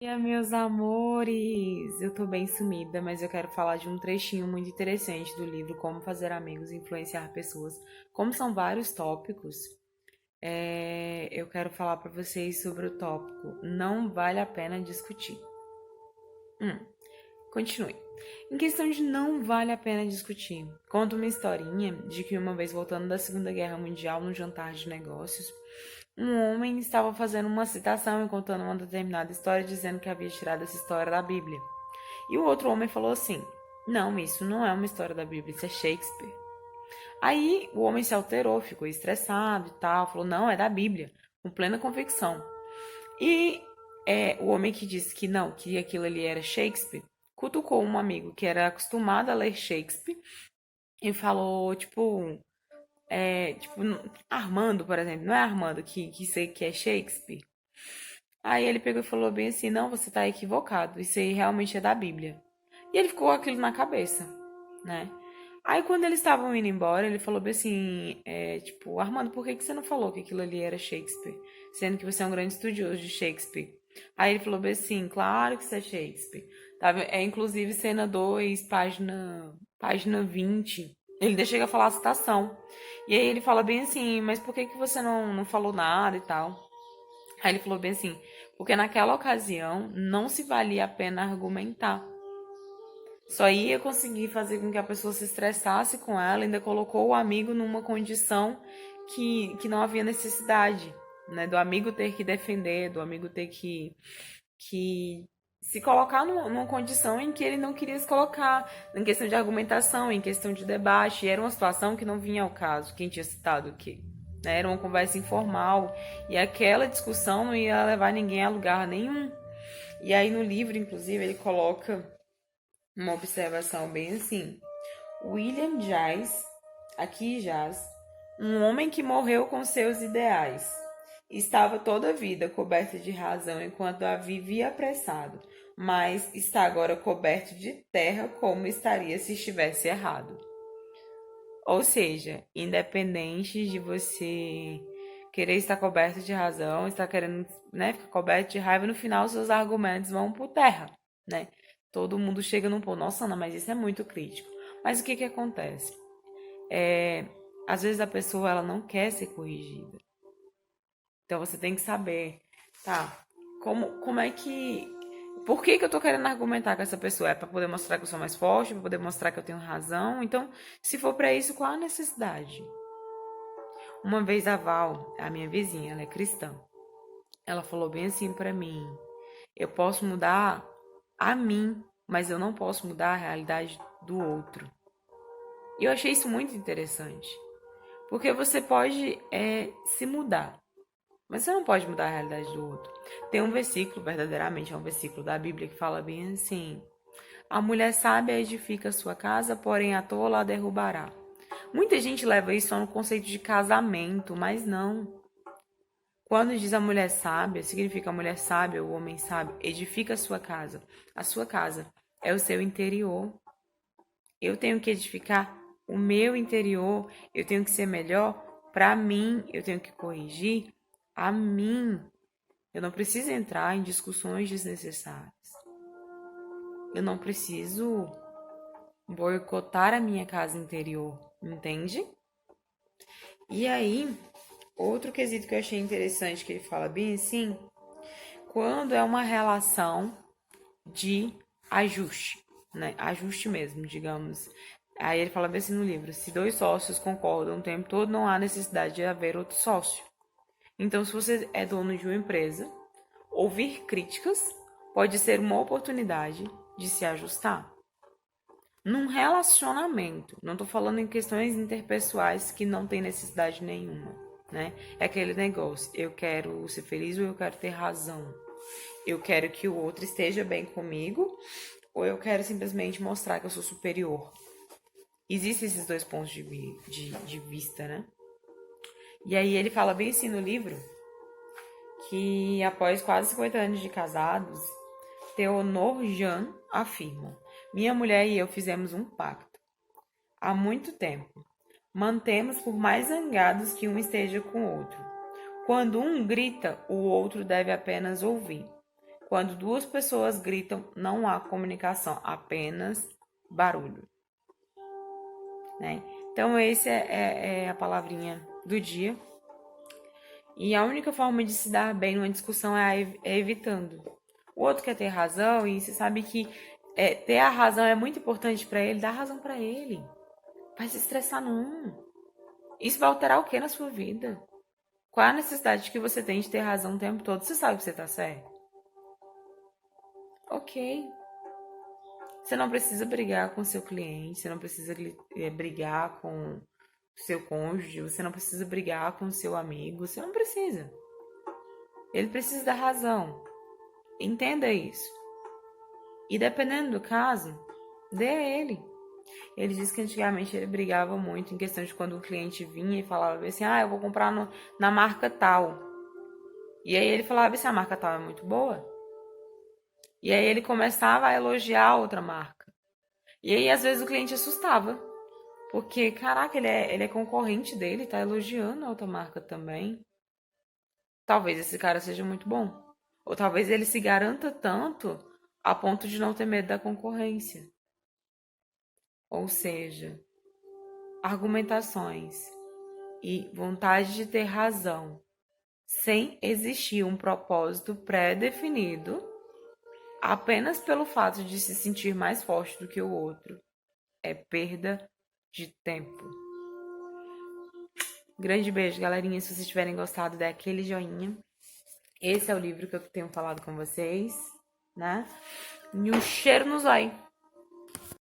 Dia, meus amores! Eu tô bem sumida, mas eu quero falar de um trechinho muito interessante do livro Como Fazer Amigos e Influenciar Pessoas. Como são vários tópicos, eu quero falar pra vocês sobre o tópico Não Vale a Pena Discutir. Hum, Continue. Em questão de não vale a pena discutir, conta uma historinha de que uma vez voltando da Segunda Guerra Mundial num jantar de negócios, um homem estava fazendo uma citação e contando uma determinada história, dizendo que havia tirado essa história da Bíblia. E o outro homem falou assim: Não, isso não é uma história da Bíblia, isso é Shakespeare. Aí o homem se alterou, ficou estressado e tal, falou: Não, é da Bíblia, com plena convicção. E o homem que disse que não, que aquilo ali era Shakespeare, cutucou um amigo que era acostumado a ler Shakespeare e falou, tipo, Armando, por exemplo, não é Armando que sei que é Shakespeare? Aí ele pegou e falou bem assim: Não, você tá equivocado, isso aí realmente é da Bíblia. E ele ficou com aquilo na cabeça, né? Aí quando eles estavam indo embora, ele falou bem assim: tipo, Armando, por que que você não falou que aquilo ali era Shakespeare? Sendo que você é um grande estudioso de Shakespeare. Aí ele falou bem assim: Claro que isso é Shakespeare. Tá, é inclusive cena 2, página 20. Ele deixa chega a falar a citação. E aí ele fala bem assim: Mas por que que você não falou nada e tal? Aí ele falou bem assim, porque naquela ocasião não se valia a pena argumentar. Só ia conseguir fazer com que a pessoa se estressasse com ela, ainda colocou o amigo numa condição que não havia necessidade, né? Do amigo ter que defender, do amigo ter que se colocar numa condição em que ele não queria se colocar, em questão de argumentação, em questão de debate. E era uma situação que não vinha ao caso, quem tinha citado aqui. Né? Era uma conversa informal e aquela discussão não ia levar ninguém a lugar nenhum. E aí no livro, inclusive, ele coloca uma observação bem assim. William Jazz, aqui jaz, um homem que morreu com seus ideais. Estava toda a vida coberto de razão enquanto a vivia apressado, mas está agora coberto de terra como estaria se estivesse errado. Ou seja, independente de você querer estar coberto de razão, estar querendo, né, ficar coberto de raiva, no final seus argumentos vão por terra, né? Todo mundo chega num ponto, nossa, Ana, mas isso é muito crítico. Mas o que que acontece? É, Às vezes a pessoa ela não quer ser corrigida. Então você tem que saber, tá? Como é que por que que eu tô querendo argumentar com essa pessoa? É para poder mostrar que eu sou mais forte, para poder mostrar que eu tenho razão. Então, se for para isso, qual a necessidade? Uma vez a Val, a minha vizinha, ela é cristã. Ela falou bem assim para mim: eu posso mudar a mim, mas eu não posso mudar a realidade do outro. E eu achei isso muito interessante. Porque você pode se mudar, mas você não pode mudar a realidade do outro. Tem um versículo, verdadeiramente é um versículo da Bíblia que fala bem assim: A mulher sábia edifica sua casa, porém a tola a derrubará. Muita gente leva isso só no conceito de casamento, mas não. Quando diz a mulher sábia, significa a mulher sábia, o homem sábio, edifica a sua casa. A sua casa é o seu interior. Eu tenho que edificar o meu interior, eu tenho que ser melhor para mim, eu tenho que corrigir a mim. Eu não preciso entrar em discussões desnecessárias. Eu não preciso boicotar a minha casa interior, entende? E aí, outro quesito que eu achei interessante que ele fala bem assim, quando é uma relação de ajuste, né? Ajuste mesmo, digamos. Aí ele fala bem assim no livro: se dois sócios concordam o tempo todo, não há necessidade de haver outro sócio. Então, se você é dono de uma empresa, ouvir críticas pode ser uma oportunidade de se ajustar. Num relacionamento, não estou falando em questões interpessoais que não tem necessidade nenhuma, né? É aquele negócio: eu quero ser feliz ou eu quero ter razão. Eu quero que o outro esteja bem comigo ou eu quero simplesmente mostrar que eu sou superior. Existem esses dois pontos de vista, né? E aí ele fala bem assim no livro que após quase 50 anos de casados, Theonor Jean afirma: Minha mulher e eu fizemos um pacto. Há muito tempo. Mantemos por mais zangados que um esteja com o outro. Quando um grita, o outro deve apenas ouvir. Quando duas pessoas gritam, não há comunicação, apenas barulho, né? Então, esse é a palavrinha do dia. E a única forma de se dar bem numa discussão é evitando. O outro quer ter razão e você sabe que ter a razão é muito importante pra ele, dá razão pra ele. Vai se estressar não. Isso vai alterar o que na sua vida? Qual é a necessidade que você tem de ter razão o tempo todo? Você sabe que você tá certo? Ok. Você não precisa brigar com seu cliente, você não precisa brigar com seu cônjuge, você não precisa brigar com seu amigo, você não precisa. Ele precisa da razão. Entenda isso. E dependendo do caso, dê a ele. Ele disse que antigamente ele brigava muito em questão de quando o cliente vinha e falava assim, eu vou comprar na marca tal. E aí ele falava assim, a marca tal é muito boa. E aí ele começava a elogiar a outra marca. E aí às vezes o cliente assustava. Porque, caraca, ele é concorrente dele, tá elogiando a outra marca também. Talvez esse cara seja muito bom. Ou talvez ele se garanta tanto a ponto de não ter medo da concorrência. Ou seja, argumentações e vontade de ter razão sem existir um propósito pré-definido, apenas pelo fato de se sentir mais forte do que o outro, é perda de tempo. Grande beijo, galerinha. Se vocês tiverem gostado, dê aquele joinha. Esse é o livro que eu tenho falado com vocês, né? E um cheiro no zóio.